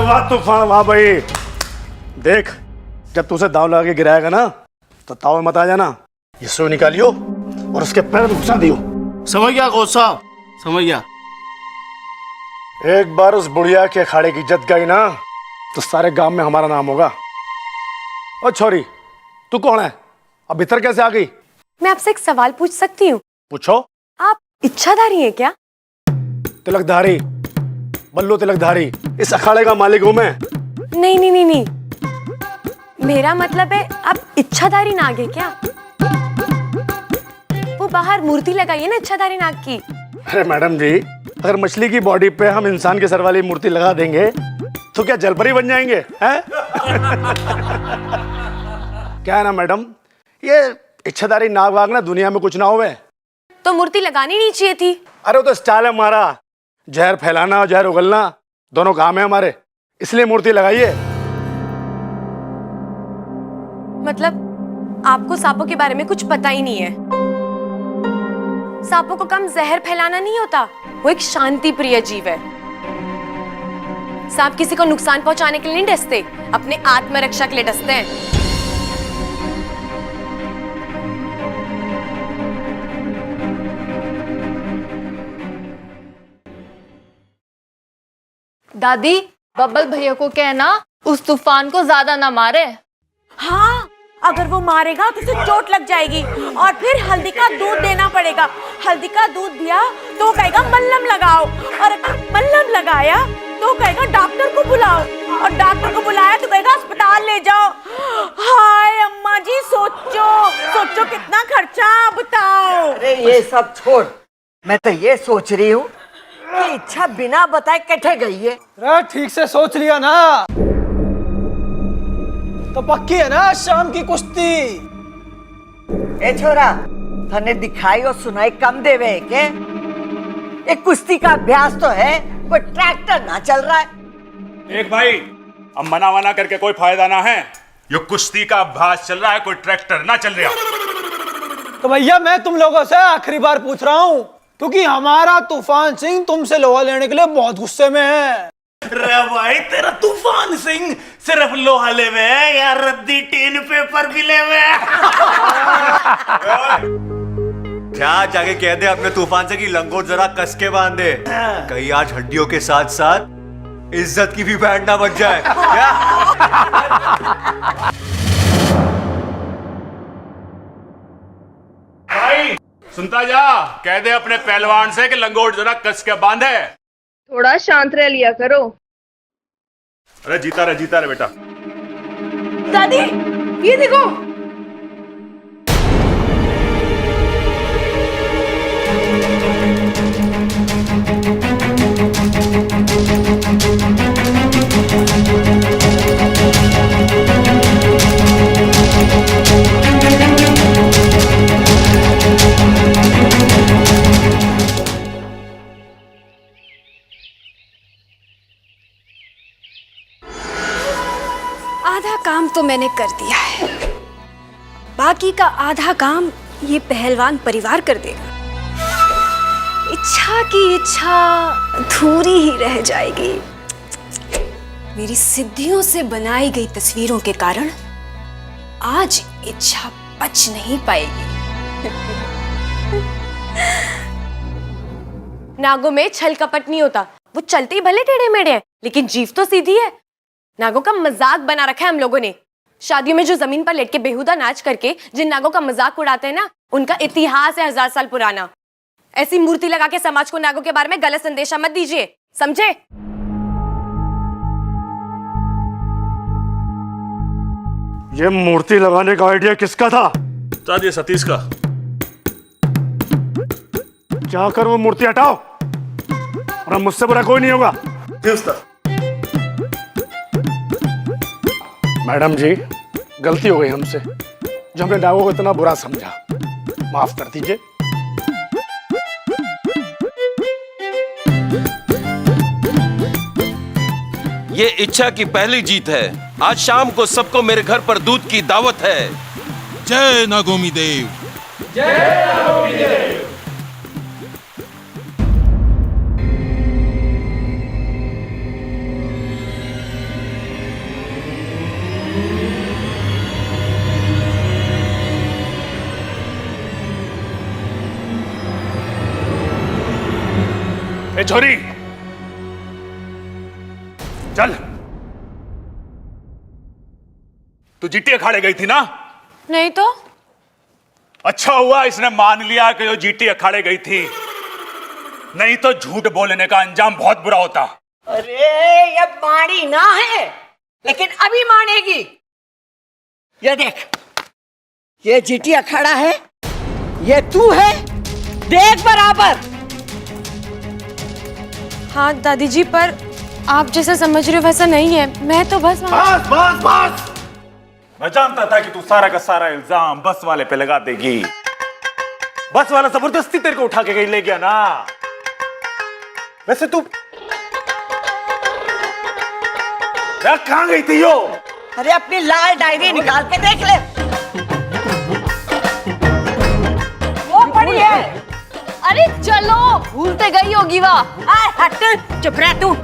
वाह तूफान, वाह भाई। देख, जब तू उसे दाव लगा के गिराएगा ना तो ताव में मत आ जाना। ये सुई निकालियो और उसके पैर में घुसा दियो। समझ गया कोच साहब, समझ गया। एक बार उस बुढ़िया के अखाड़े की इज्जत गई ना तो सारे गांव में हमारा नाम होगा। ओ छोरी, तू कौन है? अब भीतर कैसे आ गई? मैं आपसे एक सवाल पूछ सकती हूँ? पूछो। आप इच्छाधारी हैं क्या? तिलकधारी, बल्लू तिलकधारी, इस अखाड़े का मालिक हूं मैं। नहीं नहीं नहीं नहीं, मेरा मतलब है आप इच्छाधारी नाग है क्या? वो बाहर मूर्ति लगाई है ना इच्छाधारी नाग की। अरे मैडम जी, अगर मछली की बॉडी पे हम इंसान के सर वाली मूर्ति लगा देंगे तो क्या जलपरी बन जाएंगे हैं? क्या है ना मैडम, ये इच्छाधारी नाग वाग ना दुनिया में कुछ ना होवे। तो मूर्ति लगानी नहीं चाहिए थी। अरे वो तो स्टाइल है हमारा, जहर फैलाना और जहर उगलना दोनों काम है हमारे, इसलिए मूर्ति लगाइए। मतलब आपको सांपों के बारे में कुछ पता ही नहीं है। सांपों को कम जहर फैलाना नहीं होता, वो एक शांति प्रिय जीव है। सांप किसी को नुकसान पहुंचाने के लिए नहीं डसते, अपने आत्मरक्षा के लिए डसते हैं। दादी, बब्बल भैया को कहना उस तूफान को ज्यादा ना मारे। हाँ, अगर वो मारेगा तो उसे चोट लग जाएगी और फिर हल्दी का दूध देना पड़ेगा। हल्दी का दूध दिया तो कहेगा मल्लम लगाओ, और अगर मल्लम लगाया तो कहेगा डॉक्टर को बुलाओ, और डॉक्टर को बुलाया तो कहेगा अस्पताल ले जाओ। हाय अम्मा जी, सोचो सोचो कितना खर्चा, बताओ। अरे ये सब छोड़, मैं तो ये सोच रही हूँ कि इच्छा बिना बताए कैसे गई है। अरे ठीक से सोच लिया ना तो पक्की है ना शाम की कुश्ती। ए छोरा, तने दिखाई और सुनाई कम देवे है के? एक कुश्ती का अभ्यास तो है, कोई ट्रैक्टर ना चल रहा है। देख भाई, अब मना वना करके कोई फायदा ना है। ये कुश्ती का अभ्यास चल रहा है, कोई ट्रैक्टर ना चल रहा। तो भैया मैं तुम लोगों से आखिरी बार पूछ रहा हूँ, क्योंकि हमारा तूफान सिंह तुमसे लोहा लेने के लिए बहुत गुस्से में है। रे भाई, तेरा तूफान सिंह सिर्फ लोहा ले में है या रद्दी टीन पेपर भी ले में? क्या जाके कह दे अपने तूफान से कि लंगोट जरा कस के बांध दे, कहीं आज हड्डियों के साथ साथ इज्जत की भी बैंड ना बच जाए। क्या? भाई सुनता जा, कह दे अपने पहलवान से कि लंगोट जरा कस के बांधे। थोड़ा शांत रह लिया करो। अरे जीता रहे बेटा। दादी, ये देखो। आधा काम तो मैंने कर दिया है, बाकी का आधा काम ये पहलवान परिवार कर देगा। इच्छा की इच्छा अधूरी ही रह जाएगी। मेरी सिद्धियों से बनाई गई तस्वीरों के कारण आज इच्छा बच नहीं पाएगी। नागों में छल कपट नहीं होता, वो चलते ही भले टेढ़े मेढ़े हैं लेकिन जीव तो सीधी है। नागों का मजाक बना रखा है हम लोगों ने। शादियों में जो जमीन पर लेट के बेहुदा नाच करके जिन नागों का मजाक उड़ाते हैं ना, उनका इतिहास है 1000 साल पुराना। ऐसी मूर्ति लगा के समाज को नागों के बारे में गलत संदेशा मत दीजिए, समझे? ये मूर्ति लगाने का आइडिया किसका था? ये सतीश का। जाकर वो मूर्ति हटाओ, और अब मुझसे बुरा कोई नहीं होगा। मैडम जी, गलती हो गई हमसे, जो हमने नागों को इतना बुरा समझा, माफ कर दीजिए। ये इच्छा की पहली जीत है। आज शाम को सबको मेरे घर पर दूध की दावत है। जय नागोमी देव। ए छोरी, चल। तू जीटी अखाड़े गई थी ना? नहीं तो अच्छा हुआ इसने मान लिया कि वो जीटी अखाड़े गई थी, नहीं तो झूठ बोलने का अंजाम बहुत बुरा होता। अरे ये माड़ी ना है, लेकिन अभी मानेगी। ये देख, ये जीटी अखाड़ा है, ये तू है, देख बराबर। हाँ दादी जी, पर आप जैसा समझ रहे हो वैसा नहीं है। मैं तो बस बस बस बस, मैं जानता था कि तू सारा का सारा इल्जाम बस वाले पे लगा देगी। बस वाला जबरदस्ती तेरे को उठा के ले गया ना। वैसे तू कहां गई थी यो? अरे अपनी लाल डायरी निकाल के देख ले, वो पड़ी है। अरे चलो, भूलते गई होगी वह। हट, चुप रह तू।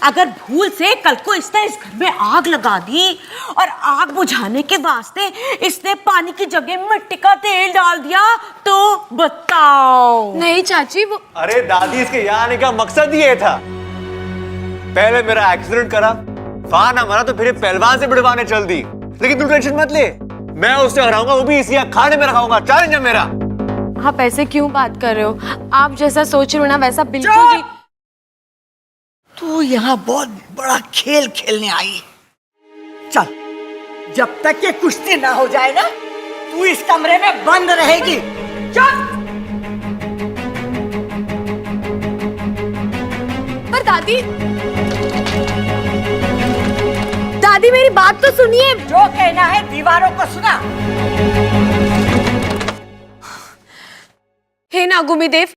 अगर भूल से कल को इसने इस घर में आग लगा दी और आग बुझाने के वास्ते इसने पानी की जगह मिट्टी का तेल डाल दिया तो बताओ। नहीं चाची, वो अरे दादी, इसके यहाँ आने का मकसद ही ये था। पहले मेरा एक्सीडेंट करा, वहां ना मरा तो फिर पहलवान से बिड़वाने चल दी। लेकिन तू टेंशन मत ले, मैं उससे हराऊंगा, वो भी इसी अखाड़े में रखाऊंगा। चैलेंज है मेरा। आप ऐसे क्यों बात कर रहे हो? आप जैसा सोच रहे हो ना वैसा बिल्कुल भी। तू यहाँ बहुत बड़ा खेल खेलने आई है। चल, जब तक ये कुश्ती ना हो जाए ना, तू इस कमरे में बंद रहेगी। चल। पर दादी, दादी मेरी बात तो सुनिए। जो कहना है दीवारों को सुना। हे नागुमी देव,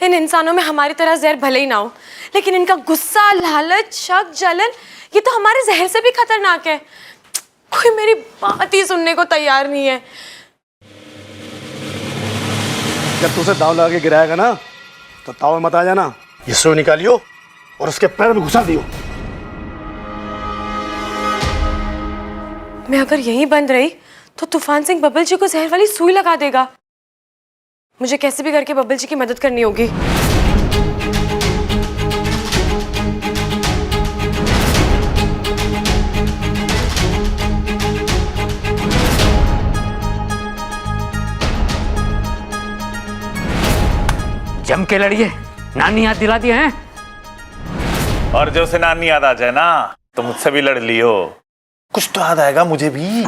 इन इंसानों में हमारी तरह जहर भले ही ना हो, लेकिन इनका गुस्सा, लालच, शक, जलन, ये तो हमारे जहर से भी खतरनाक है। कोई मेरी बात ही सुनने को तैयार नहीं है। जब तू उसे दाव लगा के गिराएगा ना, तो ताव में मत आ जाना। ये सुई निकालियो और उसके पैर में घुसा दियो। मैं अगर यहीं बंद रही तो तूफान सिंह बब्बल जी को जहर वाली सुई लगा देगा। मुझे कैसे भी करके बब्बल जी की मदद करनी होगी। जम के लड़िए, नानी याद दिला दिए हैं। और जो से नानी याद आ जाए ना, तो मुझसे भी लड़ लियो। कुछ तो याद आएगा मुझे भी।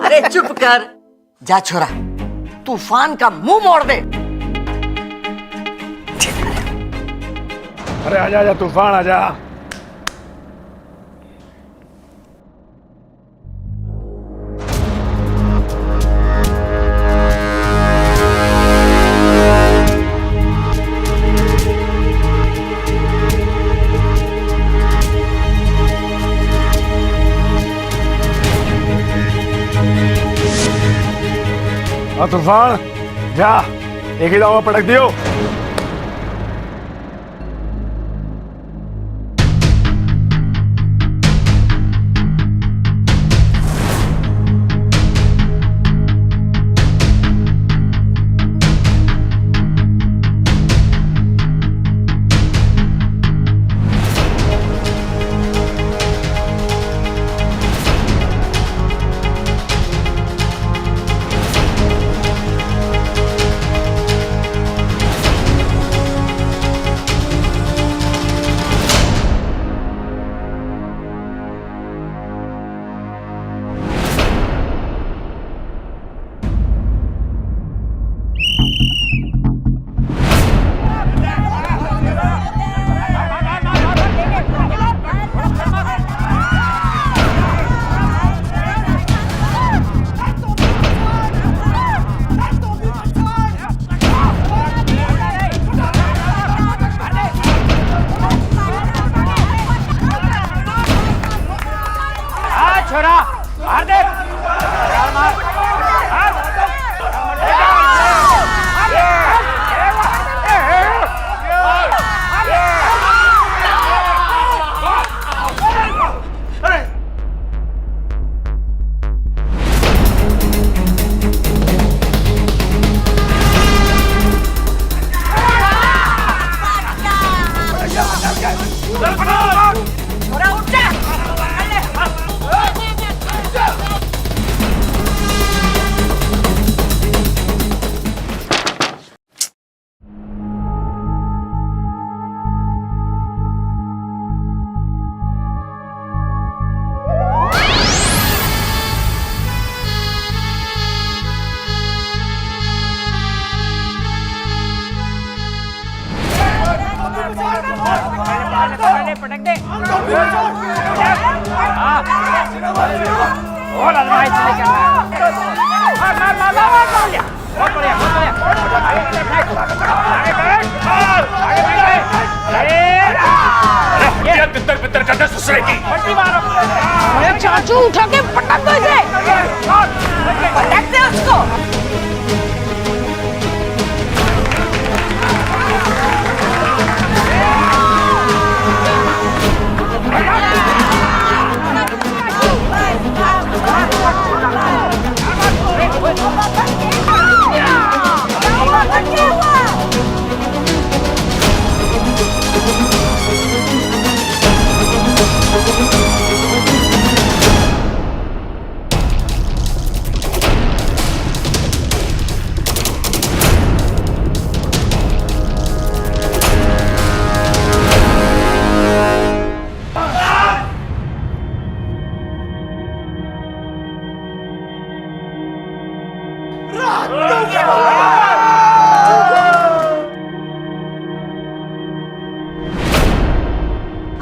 अरे चुप कर, जा छोरा, तूफान का मुंह मोड़ दे। अरे आजा आजा तूफान, आजा। तूफान जा, एक ही दाव में पटक दियो। पहले पटक दे। तितर बितर करते ससुरे की। अरे चाचू उठा के पटक दो इसे। पटक दे उसको।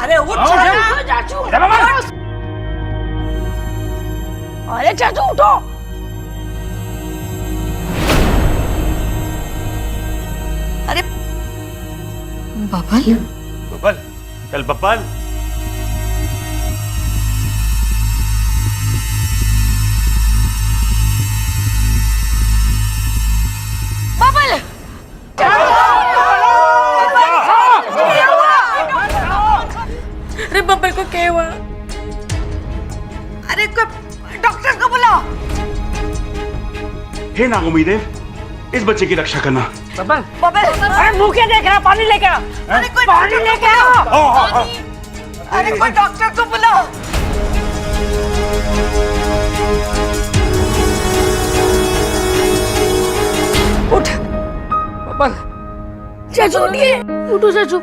अरे उठ चाचू। अरे चाचू उठो। अरे बबल बबल, चल बबल। बबल अरे बब्बल को क्या हुआ? अरे डॉक्टर को बुलाओ। हे नागुमीदे, इस बच्चे की रक्षा करना। बबल अरे मुंह क्या देख रहा? पानी लेके आ। अरे कोई पानी लेके आ। अरे कोई डॉक्टर को बुलाओ। उठ बबल। चाचू उठिए। उठो चाचू।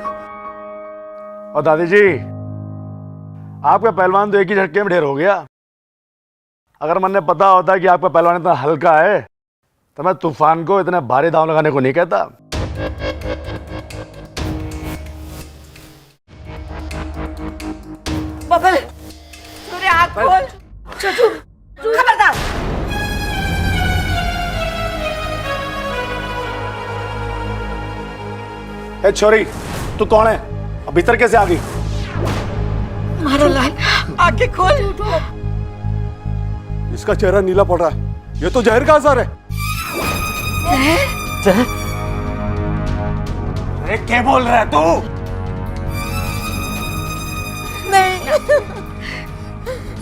और दादी जी, आपका पहलवान तो एक ही झटके में ढेर हो गया। अगर मैंने पता होता कि आपका पहलवान इतना हल्का है तो मैं तूफान को इतने भारी दांव लगाने को नहीं कहता। बबल तूने आँख खोल। चाचू खबरदार। ए छोरी, तू कौन है? अब भीतर कैसे आ गई? मारो लाल, आंखें खोल। इसका चेहरा नीला पड़ रहा है। ये तो जहर का असर है। अरे क्या बोल रहा है तू? नहीं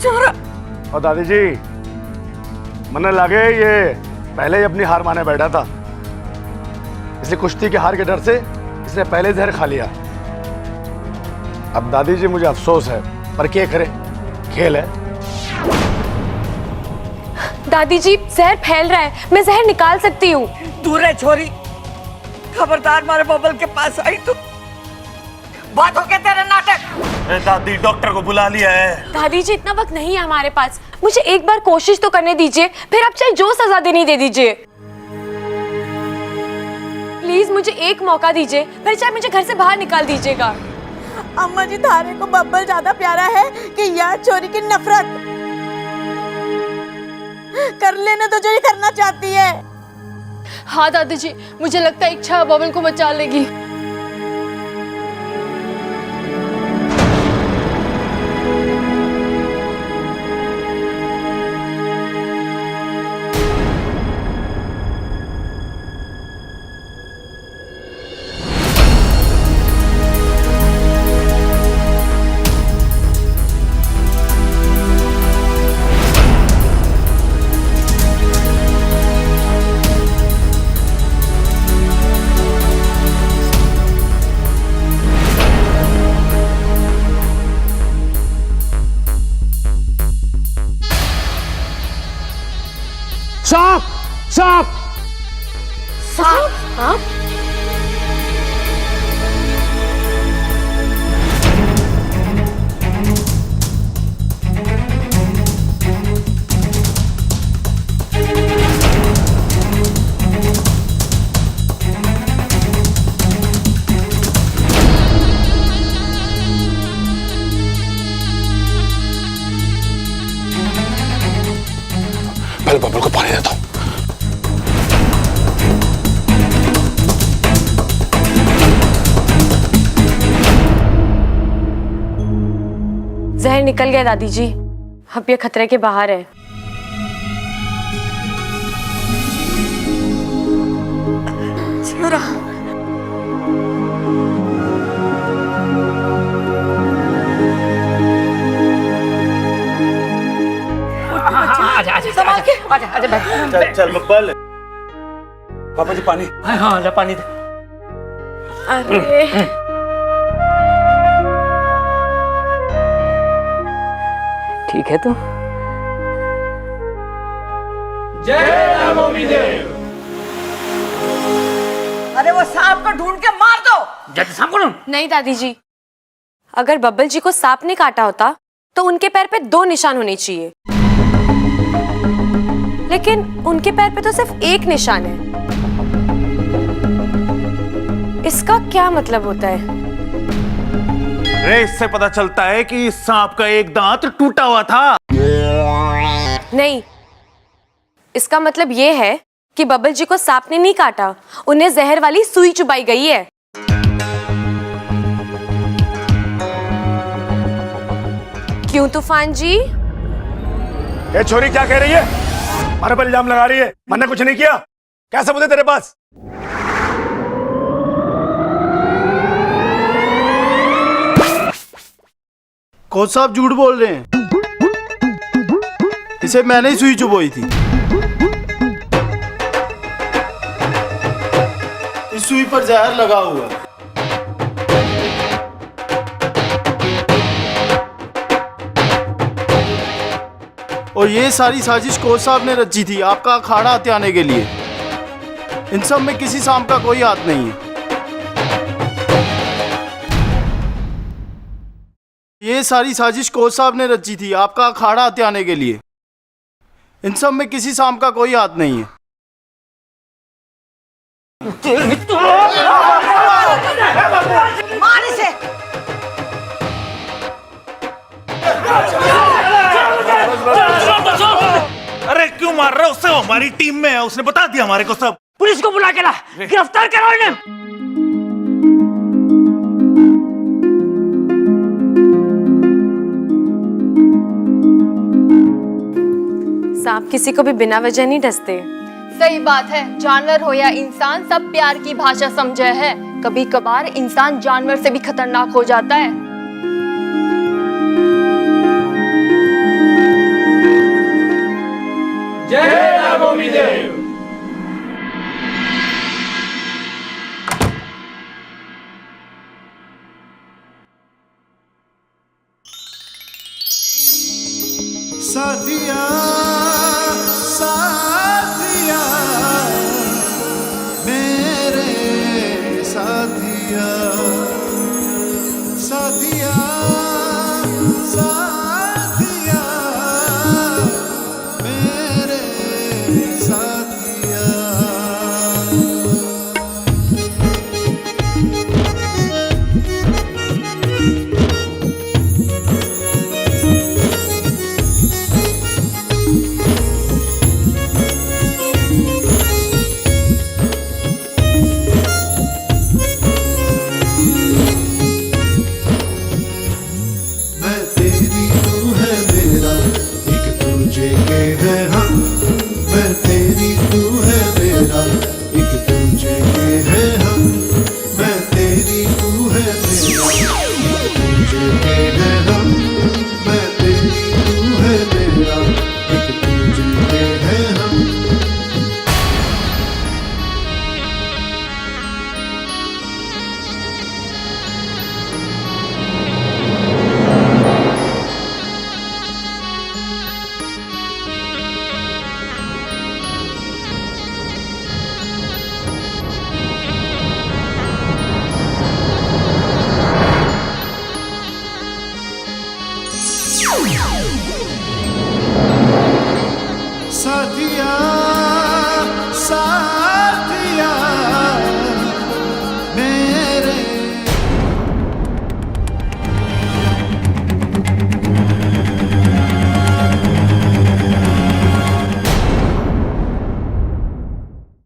छोरा। और दादी जी, मैंने लगे ये पहले ही अपनी हार माने बैठा था, इसलिए कुश्ती के हार के डर से इसने पहले जहर खा लिया। अब दादी जी मुझे अफसोस है, पर क्या करे, खेल है। दादी जी, जहर फैल रहा है, मैं जहर निकाल सकती हूँ। दूर है छोरी। खबरदार मारे बबल के पास आई तो बात हो गया तेरा नाटक। ए दादी, डॉक्टर को बुला लिया है। दादी जी, इतना वक्त नहीं है हमारे पास, मुझे एक बार कोशिश तो करने दीजिए, फिर आप चाहे जो सजा देनी दे दीजिए। प्लीज मुझे एक मौका दीजिए, फिर चाहे मुझे घर से बाहर निकाल दीजिएगा। अम्मा जी, थारे को बब्बल ज्यादा प्यारा है कि यार चोरी की नफरत? कर लेने तो जो ये करना चाहती है। हाँ दादी जी, मुझे लगता है इच्छा बबल को बचा लेगी। सांप! सांप! सांप? जहर निकल गया दादी जी, अब ये खतरे के बाहर है। आजा आजा संभाल के। आजा आजा बैठ। चल चल बब्बल। पापा जी पानी। हाँ ले पानी दे। अरे ठीक है तू? अरे वो सांप को ढूंढ के मार दो। जल्दी सांप को ढूंढ। नहीं दादी जी, अगर बब्बल जी को सांप ने काटा होता तो उनके पैर पे 2 निशान होने चाहिए, लेकिन उनके पैर पे तो सिर्फ 1 निशान है। इसका क्या मतलब होता है? रे इससे पता चलता है कि इस सांप का एक दांत टूटा हुआ था। नहीं, इसका मतलब ये है कि बब्बल जी को सांप ने नहीं काटा, उन्हें जहर वाली सुई चुबाई गई है। क्यों तूफान जी? ये छोरी क्या कह रही है? हमारे पर इल्जाम लगा रही है। मैंने कुछ नहीं किया। क्या सबूत है तेरे पास? कोच साहब झूठ बोल रहे हैं। इसे मैंने ही सुई चुभोई थी। इस सुई पर जहर लगा हुआ है। और ये सारी साजिश कोच साहब ने रची थी आपका अखाड़ा हथियाने के लिए। इन सब में किसी सांप का कोई हाथ नहीं है। ये सारी साजिश कोच साहब ने रची थी आपका अखाड़ा हथियाने के लिए। इन सब में किसी सांप का कोई हाथ नहीं है। मार इसे। अरे क्यों मार रहे हो उससे? वो हमारी टीम में है, उसने बता दिया हमारे को सब। पुलिस को बुला के ला, गिरफ्तार करो इन्हें। सांप किसी को भी बिना वजह नहीं डसते। सही बात है, जानवर हो या इंसान सब प्यार की भाषा समझे है। कभी कभार इंसान जानवर से भी खतरनाक हो जाता है। जय